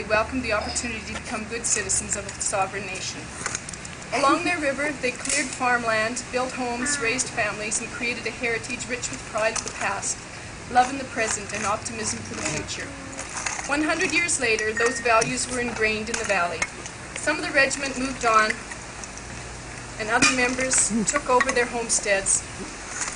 They welcomed the opportunity to become good citizens of a sovereign nation. Along their river, they cleared farmland, built homes, raised families, and created a heritage rich with pride of the past, love in the present, and optimism for the future. 100 years later, those values were ingrained in the valley. Some of the regiment moved on, and other members took over their homesteads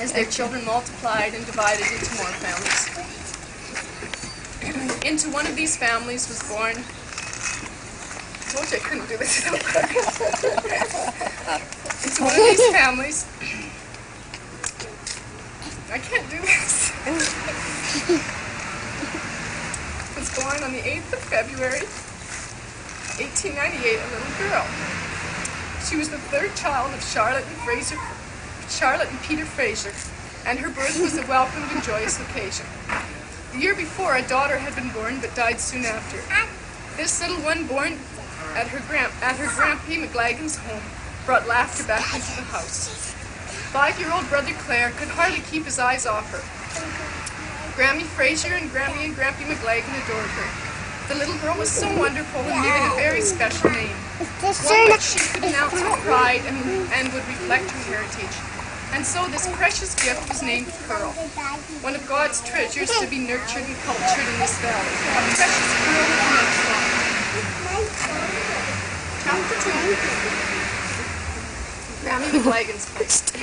as their children multiplied and divided into more families. Into one of these families was born... I told you I couldn't do this. Into one of these families... I can't do this. Was born on the 8th of February, 1898, a little girl. She was the third child of Charlotte and Peter Fraser, and her birth was a welcomed and joyous occasion. The year before, a daughter had been born, but died soon after. This little one, born at her Grampy McLagan's home, brought laughter back into the house. 5-year-old brother Claire could hardly keep his eyes off her. Grammy Fraser and Grampy McLagan adored her. The little girl was so wonderful and needed a very special name, one which she could announce with pride and would reflect her heritage. And so this precious gift was named Pearl, one of God's treasures to be nurtured and cultured in this valley. A precious pearl of the Chapter 2. Grammy McLagan's place.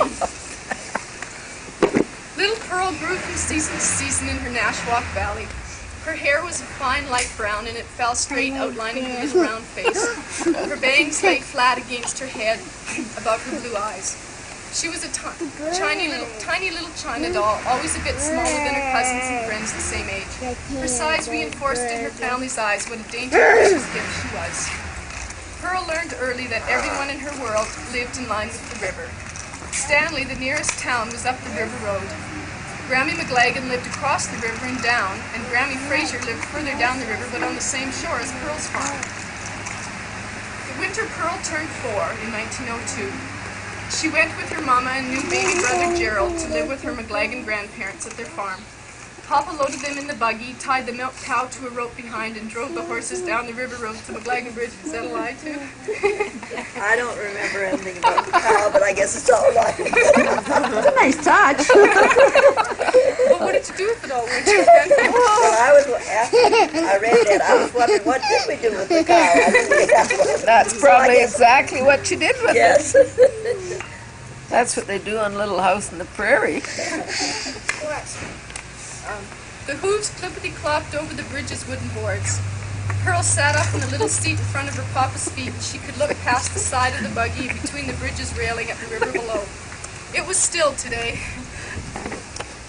Little Pearl grew from season to season in her Nashwauk Valley. Her hair was a fine light brown, and it fell straight, outlining her little round face. Her bangs lay flat against her head, above her blue eyes. She was a tiny little China doll, always a bit smaller than her cousins and friends the same age. Her size reinforced in her family's eyes what a dainty, precious gift she was. Pearl learned early that everyone in her world lived in line with the river. Stanley, the nearest town, was up the river road. Grammy McLagan lived across the river and down, and Grammy Fraser lived further down the river but on the same shore as Pearl's farm. The winter Pearl turned 4 in 1902. She went with her mama and new baby brother Gerald to live with her McLagan grandparents at their farm. Papa loaded them in the buggy, tied the milk cow to a rope behind, and drove the horses down the river road to McLagan Bridge. Is that a lie, too? I don't remember anything about the cow, but I guess it's all right. It's a nice touch. Well, what did you do with it all winter? Well, after I read that, I was wondering, what did we do with the cow? I didn't get that one. That's probably exactly what you did with Yes. it. That's what they do on Little House on the Prairie. The hooves clippity-clopped over the bridge's wooden boards. Pearl sat up in the little seat in front of her papa's feet, and she could look past the side of the buggy and between the bridge's railing at the river below. It was still today.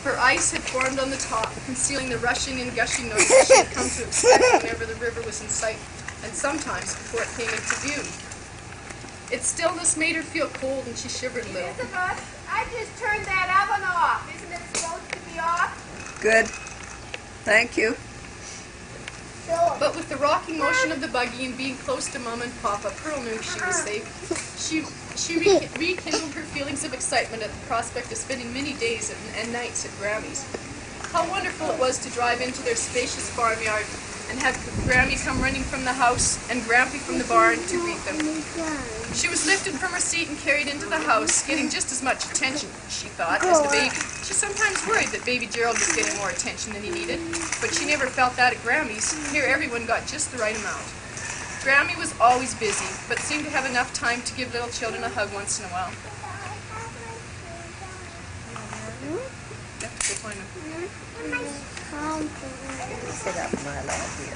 Her ice had formed on the top, concealing the rushing and gushing noises she had come to expect whenever the river was in sight, and sometimes before it came into view. Its stillness made her feel cold, and she shivered a little. Elizabeth, I just turned that oven off. Isn't it supposed to be off? Good. Thank you. But with the rocking motion of the buggy and being close to Mama and Papa, Pearl knew she was safe. She rekindled her feelings of excitement at the prospect of spending many days and nights at Grammy's. How wonderful it was to drive into their spacious farmyard and have Grammy come running from the house and Grampy from the barn to greet them. She was lifted from her seat and carried into the house, getting just as much attention, she thought, as the baby. She sometimes worried that baby Gerald was getting more attention than he needed, but she never felt that at Grammy's. Here everyone got just the right amount. Grammy was always busy, but seemed to have enough time to give little children a hug once in a while. Sit up my lap here.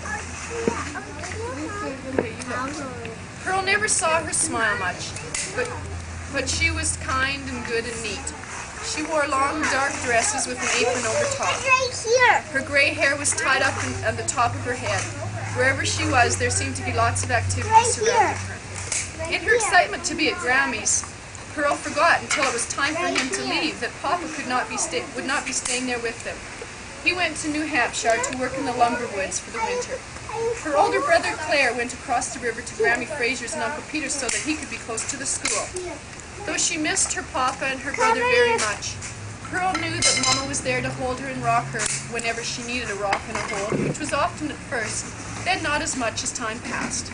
Pearl never saw her smile much, but she was kind and good and neat. She wore long, dark dresses with an apron over top. Her gray hair was tied up on the top of her head. Wherever she was, there seemed to be lots of activity surrounding her. In her excitement to be at Grammy's, Pearl forgot until it was time for him to leave that Papa would not be staying there with them. He went to New Hampshire to work in the lumber woods for the winter. Her older brother Claire went across the river to Grammy Fraser's and Uncle Peter's so that he could be close to the school. Though she missed her papa and her brother very much, Pearl knew that Mama was there to hold her and rock her whenever she needed a rock and a hold, which was often at first, then not as much as time passed.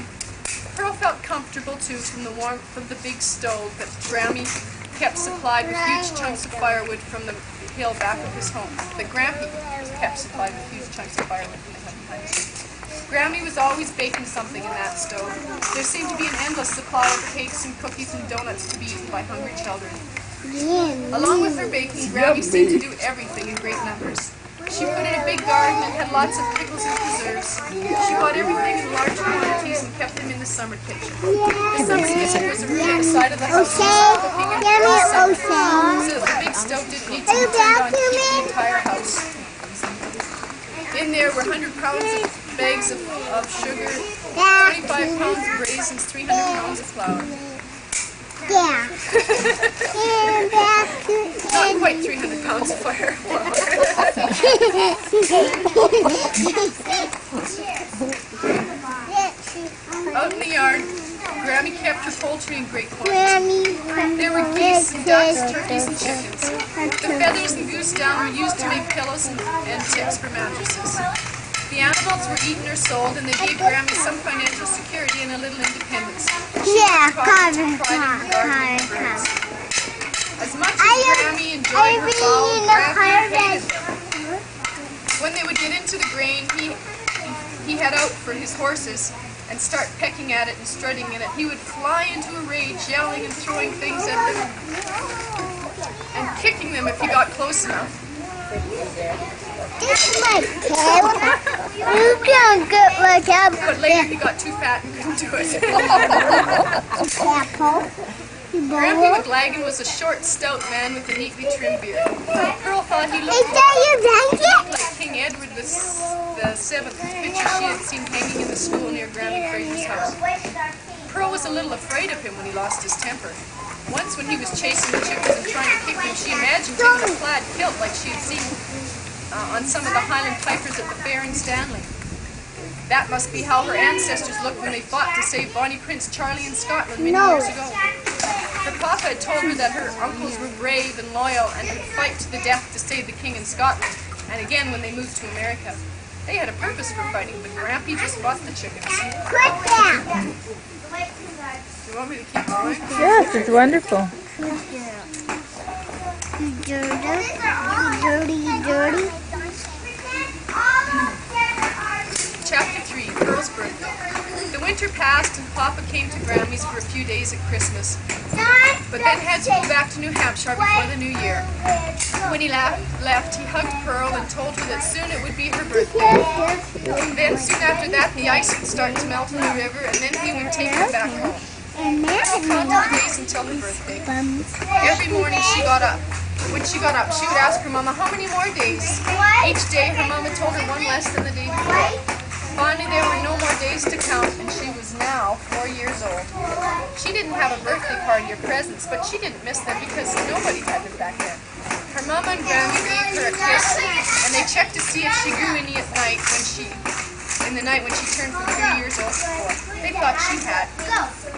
Pearl felt comfortable too from the warmth of the big stove that Grammy kept supplied with huge chunks of firewood from the hill back of his home. That Grampy kept supplied with huge chunks of firewood from the hill behind his home. Grammy was always baking something in that stove. There seemed to be an endless supply of cakes and cookies and donuts to be eaten by hungry children. Along with her baking, Grammy seemed to do everything in great numbers. She put in a big garden and had lots of pickles and preserves. She bought everything in large quantities and kept them in the summer kitchen. The summer kitchen was a room at the side of the house for cooking and cooking so that the big stove didn't need to be turned on to heat the entire house. In there were 100 pounds of bags of sugar, 25 pounds of raisins, 300 pounds of flour. Not quite 300 pounds of flour. Out in the yard, Grammy kept her poultry in great quantities. There were geese and ducks, turkeys and chickens. The feathers and goose down were used to make pillows and tips for mattresses. The animals were eaten or sold, and they gave Grammy some financial security and a little independence. As much as Grammy enjoyed her fowl, Grampy hated them. When they would get into the grain, he head out for his horses and start pecking at it and strutting in it. He would fly into a rage, yelling and throwing things at them and kicking them if he got close enough. But later he got too fat and couldn't do it. Grampy McLagan was a short, stout man with a neatly trimmed beard. Pearl thought he looked like King Edward the Seventh, picture she had seen hanging in the school near Grammy Fraser's house. Pearl was a little afraid of him when he lost his temper. Once when he was chasing the chickens and trying to kick them, she imagined him in a plaid kilt like she had seen on some of the Highland pipers at the fair in Stanley. That must be how her ancestors looked when they fought to save Bonnie Prince Charlie in Scotland many years ago. Her papa had told her that her uncles were brave and loyal and would fight to the death to save the king in Scotland, and again when they moved to America. They had a purpose for fighting, but Grampy just fought the chickens. Do you want me to keep going? Yes, it's wonderful. Dirty. Chapter 3, Pearl's Birthday. The winter passed and Papa came to Grammy's for a few days at Christmas, but then had to go back to New Hampshire before the New Year. When he left, he hugged Pearl and told her that soon it would be her birthday. Then soon after that, the ice would start to melt in the river, and then he would take her back home. Pearl counted the days until her birthday. Every morning when she got up, she would ask her mama how many more days. Each day, her mama told her one less than the day before. Finally, there were no more days to count, and she was now 4 years old. She didn't have a birthday party or presents, but she didn't miss them because nobody had them back then. Her mama and Grammy gave her a kiss, and they checked to see if she grew any at night in the night when she turned from 3 years old to 4. They thought she had.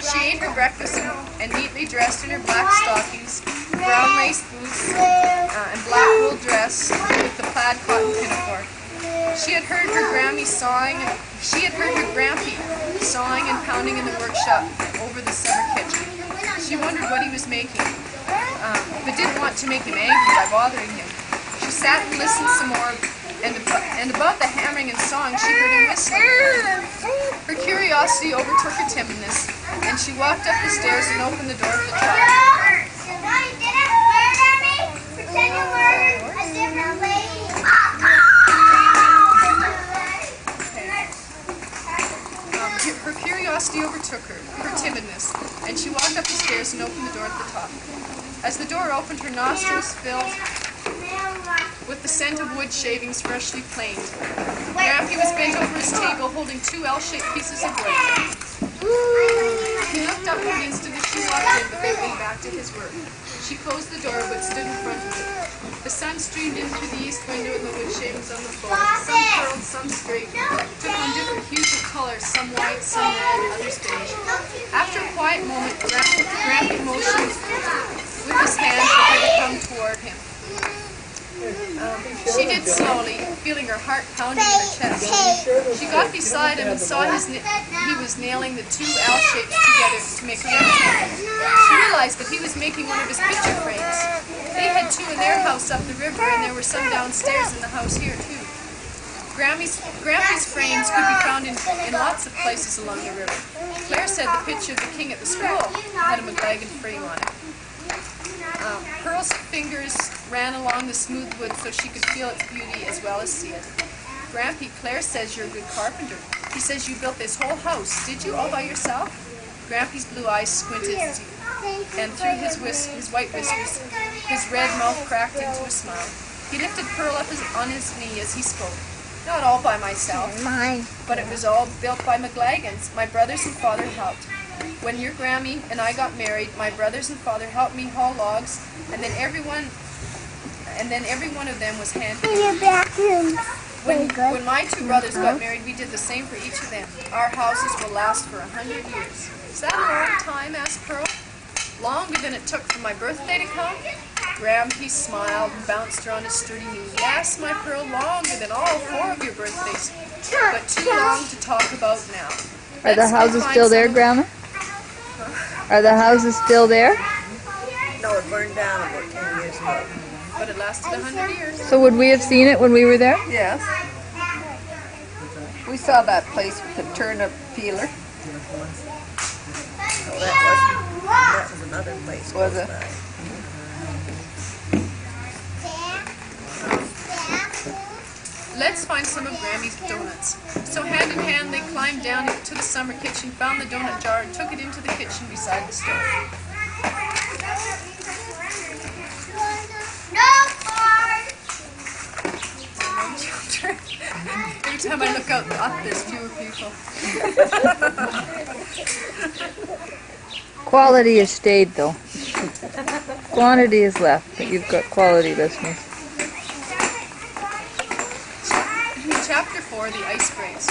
She ate her breakfast and neatly dressed in her black stockings, brown lace boots, and black wool dress with the plaid cotton pinafore. She had heard her Grampy sawing and pounding in the workshop over the summer kitchen. She wondered what he was making, but didn't want to make him angry by bothering him. She sat and listened some more, and above the hammering and sawing, she heard him whistling. Her curiosity overtook her timidness, and she walked up the stairs and opened the door of the top. Her curiosity overtook her timidness, and she walked up the stairs and opened the door at the top. As the door opened, her nostrils filled with the scent of wood shavings freshly planed. Grampy was bent over his table holding 2 L-shaped pieces of wood. He looked up an instant as she walked in, but then went back to his work. She closed the door but stood in front of it. The sun streamed in through the east window and the wood shavings on the floor. Some curled, some straight, took on different hues of color, some white, some red, others beige. After a quiet moment, Grampy motioned with his hand for her to come toward him. She did slowly, feeling her heart pounding in her chest. She got beside him and saw he was nailing the two L shapes together to make a rectangle. She realized that he was making one of his picture frames. They had two in their house up the river, and there were some downstairs in the house here too. Grampy's frames could be found in lots of places along the river. Claire said the picture of the king at the school had a McLagan frame on it. Pearl's fingers ran along the smooth wood so she could feel its beauty as well as see it. Grampy, Claire says you're a good carpenter. He says you built this whole house. Did you all by yourself? Grampy's blue eyes squinted, and through his white whiskers, his red mouth cracked into a smile. He lifted Pearl up on his knee as he spoke. Not all by myself, but it was all built by McLagans. My brothers and father helped. When your Grammy and I got married, my brothers and father helped me haul logs, and then every one of them was hand-picked. When my two brothers got married, we did the same for each of them. Our houses will last for 100 years. Is that a long time? Asked Pearl. Longer than it took for my birthday to come? Grampy smiled and bounced her on his sturdy knee. Yes, my Pearl, longer than all 4 of your birthdays, but too long to talk about now. Are the houses still there, Grandma? Are the houses still there? No, it burned down about 10 years ago. But it lasted 100 years. So would we have seen it when we were there? Yes. We saw that place with the turnip peeler. No, that was another place. Was close it? by. Let's find some of Grammy's donuts. So hand in hand they climbed down to the summer kitchen, found the donut jar, and took it into the kitchen beside the stove. Every time I look out up, there's fewer people. Quality has stayed, though. Quantity is left, but you've got quality listeners. Chapter 4, The Ice Breaks.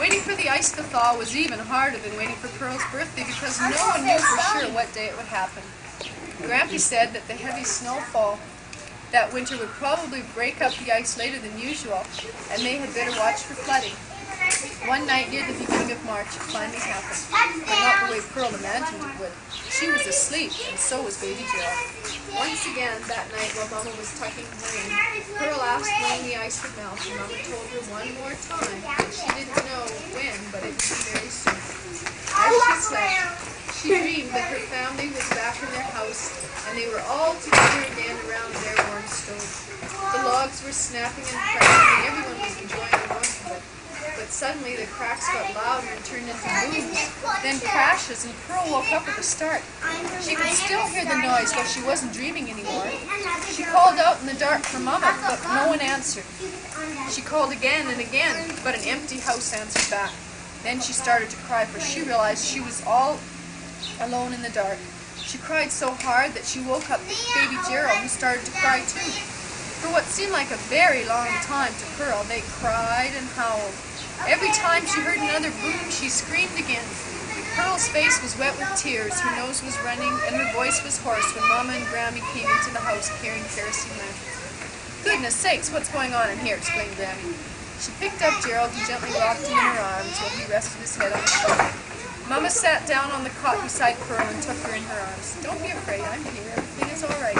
Waiting for the ice to thaw was even harder than waiting for Pearl's birthday because no one knew for sure what day it would happen. Grampy said that the heavy snowfall that winter would probably break up the ice later than usual, and they had better watch for flooding. One night near the beginning of March, it finally happened, but not the way Pearl imagined it would. She was asleep, and so was baby Gerald. Once again, that night while Mama was tucking her in, Pearl asked when the ice would melt, and Mama told her one more time that she didn't know when, but it would be very soon. As she slept, she dreamed that her family was back in their house, and they were all together again around their warm stove. The logs were snapping and cracking, and everyone was enjoying the warmth of it. But suddenly the cracks got louder and turned into booms, then crashes, and Pearl woke up with a start. She could still hear the noise, but she wasn't dreaming anymore. She called out in the dark for Mama, but no one answered. She called again and again, but an empty house answered back. Then she started to cry, for she realized she was all alone in the dark. She cried so hard that she woke up baby Gerald, who started to cry too. For what seemed like a very long time to Pearl, they cried and howled. Every time she heard another boom, she screamed again. Pearl's face was wet with tears, her nose was running, and her voice was hoarse when Mama and Grammy came into the house carrying kerosene lanterns. "Goodness sakes, what's going on in here?" exclaimed Grammy. She picked up Gerald and gently rocked him in her arms while he rested his head on her shoulder. Mama sat down on the cot beside Pearl and took her in her arms. "Don't be afraid, I'm here. Everything is all right."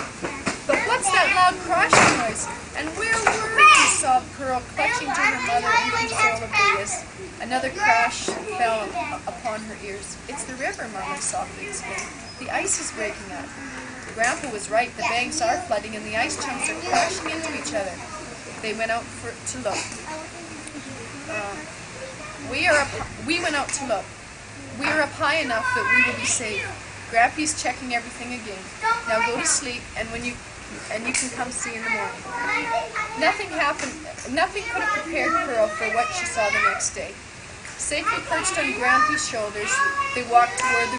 "But what's that loud crashing noise? And where were you?" sobbed Pearl, clutching to her mother in control oblivious. Another crash fell upon her ears. "It's the river," Mama softly explained. "The ice is breaking up." Grandpa was right. The banks are flooding and the ice chunks are crashing into each other. They went out to look. We went out to look. We are up high enough that we will be safe. Grampy's checking everything again. Now go to sleep, and you can come see in the morning. Nothing could have prepared Pearl for what she saw the next day. Safely perched on Grampy's shoulders, they walked toward the